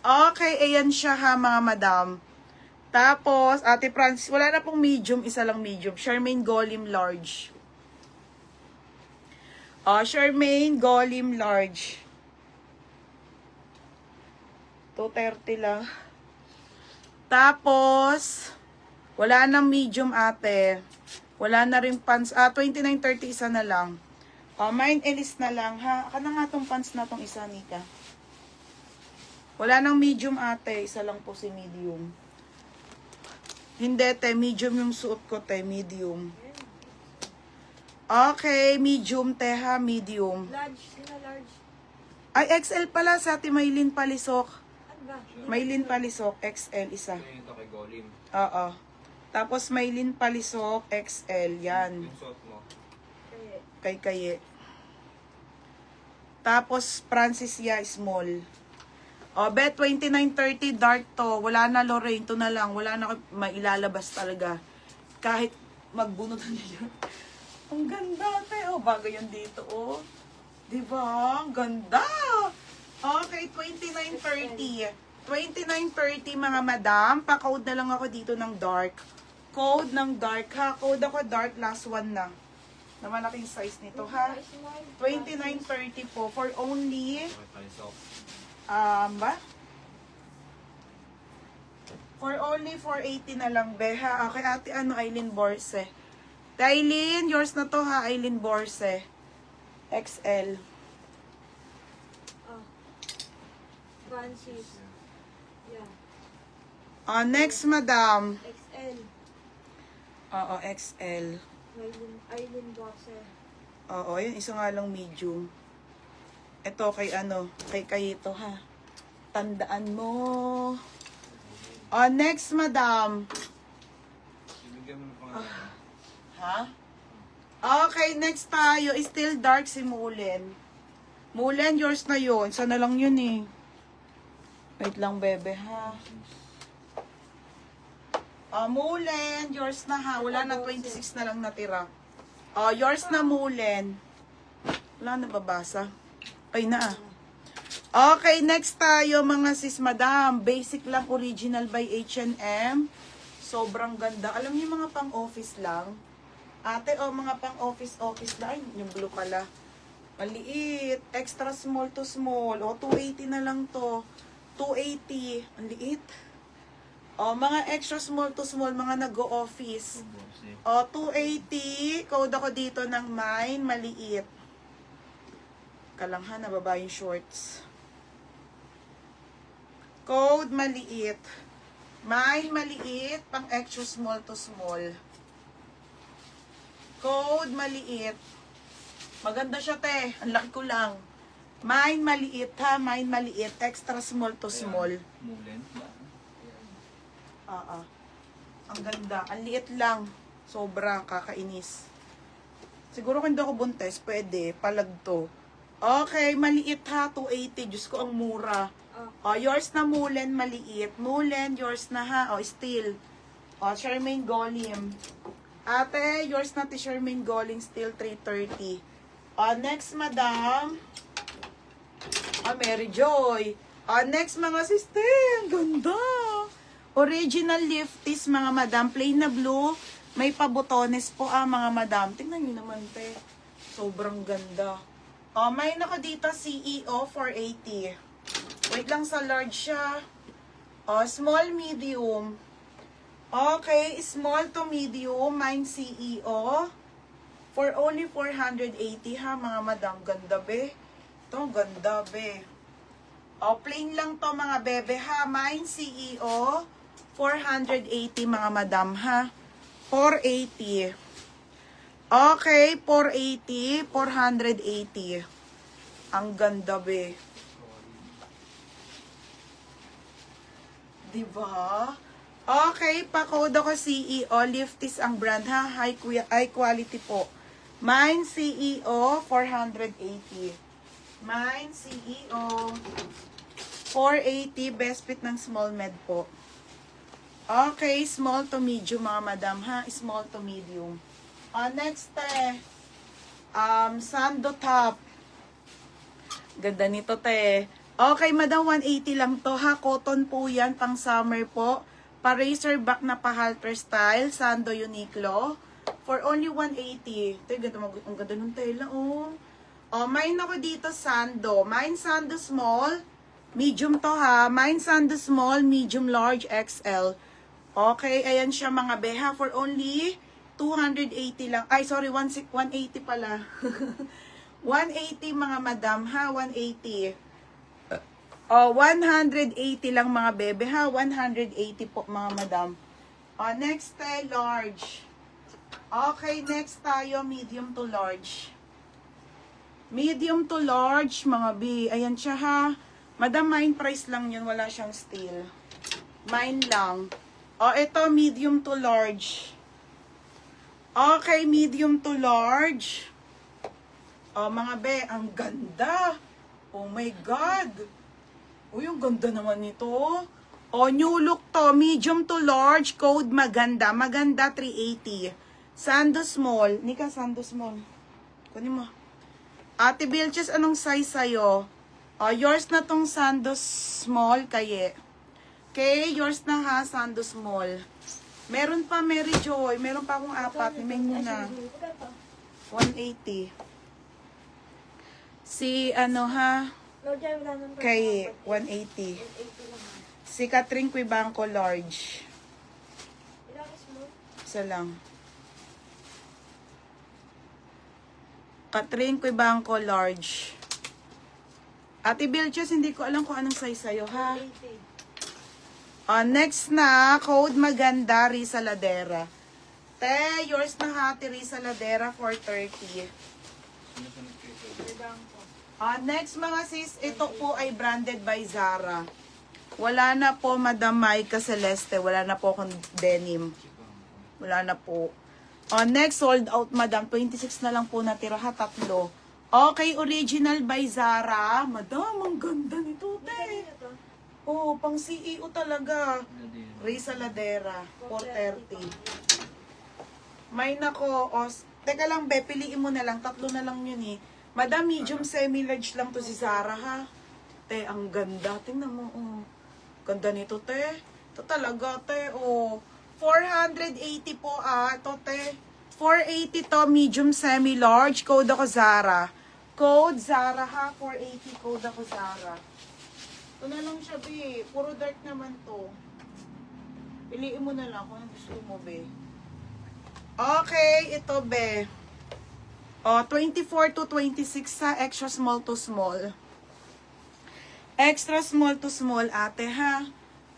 Okay, ayan siya ha mga madam. Tapos, Ate Francis, wala na pong medium, isa lang medium. Charmaine Golim large. Charmaine Golim large. 230 lang. Tapos, wala nang medium ate. Wala na rin pants. 29.30 isa na lang. Mine Elise na lang ha. Kana nga tong pants na tong isa, Nika. Wala nang medium ate. Isa lang po si medium. Hindi te, medium yung suot ko te, medium. Okay, medium te ha, medium. Large, sino large? Ay, XL pala sa Ate Maylin Palisok. Ano ba? Maylin Palisok, XL isa. Ito yung ito kay Golim. Oo. Tapos Maylin Palisok, XL. Yan. Yung suot mo. Kaya, Kay Kaye. Tapos Francis Ya, small. Bet 29.30 dark to. Wala na Lorraine. Ito na lang. Wala na mailalabas talaga. Kahit magbunot niya. Ang ganda te. Bago yan dito Diba? Ang ganda. Okay, 29.30. 29.30 mga madam. Pa-code na lang ako dito ng dark. Code ng dark ha. Code ako dark. Last one na. Na malaking size nito ha. 29.30 po. For only... Okay, palisok. ba? For only 480 na lang, beha. Okay, ate, Aileen Borse. Aileen, yours na to ha, Aileen Borse. XL. Francis. Yeah. Next, madam. XL. Oo, XL. Island boxer. Oo, yun, isa nga lang medium. Ito kay kay Kayito ha. Tandaan mo. Next, madam. Ibigyan mo ng pangalan. Ha? Okay, next tayo. Still dark si Mulen. Mulen, yours na yun. Sana lang yun eh. Wait lang, bebe, ha? Mulen, yours na ha. Wala na, 26 na lang natira. Yours na, Mulen. Wala na babasa. Ay na ah. Okay, next tayo mga sis madam. Basic lang, original by H&M. Sobrang ganda. Alam niyo mga pang-office lang. Ate, mga pang-office lang. Ay, yung blue pala. Maliit. Extra small to small. 280 na lang to. 280. Ang liit. Mga extra small to small, mga nag-o-office. 280. Code ako dito ng mine, maliit. Kalanghan, nababa yung shorts. Code, maliit. Mine, maliit. Pang extra small to small. Code, maliit. Maganda siya, te. Ang laki ko lang. Mine, maliit, ha? Mine, maliit. Extra small to small. Mulen. Ang ganda. Ang liit lang. Sobra, kakainis. Siguro kung hindi ako buntes, pwede. Palag to. Okay, maliit ha. 280. Diyos ko, ang mura. Yours na Mulen, maliit. Mulen, yours na ha. Steel. Charmaine Golim. Ate, yours na ti Charmaine Golim, steel 330. Next, madam. Mary Joy. Next, mga sister. Ganda. Original lifties, mga madam. Plain na blue. May pabutones po, mga madam. Tingnan nyo naman, te. Sobrang ganda. May naka dito, CEO 480. Wait lang, sa large siya. Small, medium. Okay, small to medium. Mine CEO. For only 480 ha, mga madam. Ganda, be. Ito, ganda, be. Plain lang to, mga bebe ha. Mine CEO. 480, mga madam ha. 480. Okay, 480, 480. Ang ganda, be. Diba? Okay, pa-code ako CEO. Lifties ang brand, ha? High quality po. Mine CEO, 480. Mine CEO, 480. Best fit ng small med po. Okay, small to medium, mga madam, ha? Small to medium. Next, Sando top. Ganda nito, te. Okay, madam, 180 lang to ha. Cotton po yan, pang summer po. Pa-racer back na pa-halter style. Sando Uniqlo. For only 180. Ito, ang ganda ng tela, oh. Oh, mine ako dito, Sando. Mine Sando Small. Medium to ha. Mine Sando Small, Medium, Large, XL. Okay, ayan siya mga beha. For only 280 lang. Ay, sorry, 180 pala. 180 mga madam ha. 180. Oh, 180 lang mga bebe ha. 180 po mga madam. Oh, next tayo, large. Okay, next tayo, medium to large. Medium to large, mga B. Ayan siya ha. Madam, mine price lang yun. Wala siyang steel. Mine lang. Oh, ito, medium to large. Okay, medium to large. Oh, mga B, ang ganda. Oh my God. Uy, ang ganda naman nito. Oh, new look to. Medium to large. Code maganda. Maganda 380. Sando small. Nika, Sando small. Kunin mo. Ate Bilches, anong size sa'yo? Oh, yours na tong Sando small, kaye. Okay, yours na ha, Sando small. Meron pa, Mary Joy. Meron pa akong apat. Himeng muna. 180. Si, ano ha? Lord, dyan, wala nang Kay 180. 180 lang. Si Catherine Quibanco large. Ilang is mo? Isa lang. Catherine Quibanco large. Ate Bilches, hindi ko alam kung anong size sa'yo, ha? 80. Next na, code maganda, Risa Ladera. Te, yours na ha, Risa Ladera for 30. Sinusunod kayo sa Ilang ko. Next mga sis, ito po ay branded by Zara. Wala na po, Madam Maika Celeste. Wala na po akong denim. Wala na po. Next, sold out, Madam. 26 na lang po natira ha, tatlo. Okay, original by Zara. Madam, ang ganda nito, te. Ano to? Oh, pang CEO talaga. Ladera. Risa Ladera, 430. May nako, teka lang, be, piliin mo na lang. Tatlo na lang yun eh. Madam, medium semi-large lang to si Zara, ha? Te, ang ganda. Tingnan mo, oh. Ganda nito, te. Ito talaga, te, oh. 480 po, Ito, te. 480 to, medium semi-large. Code ako Zara. Code Zara, ha? 480, code ako Zara. Ito na lang siya, be. Puro dark naman to. Piliin mo na lang kung ano gusto mo, be. Okay, ito, be. 24 to 26 sa extra small to small. Extra small to small, ate, ha?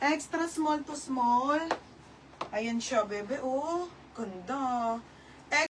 Extra small to small. Ayan siya, bebe. Oh, ganda.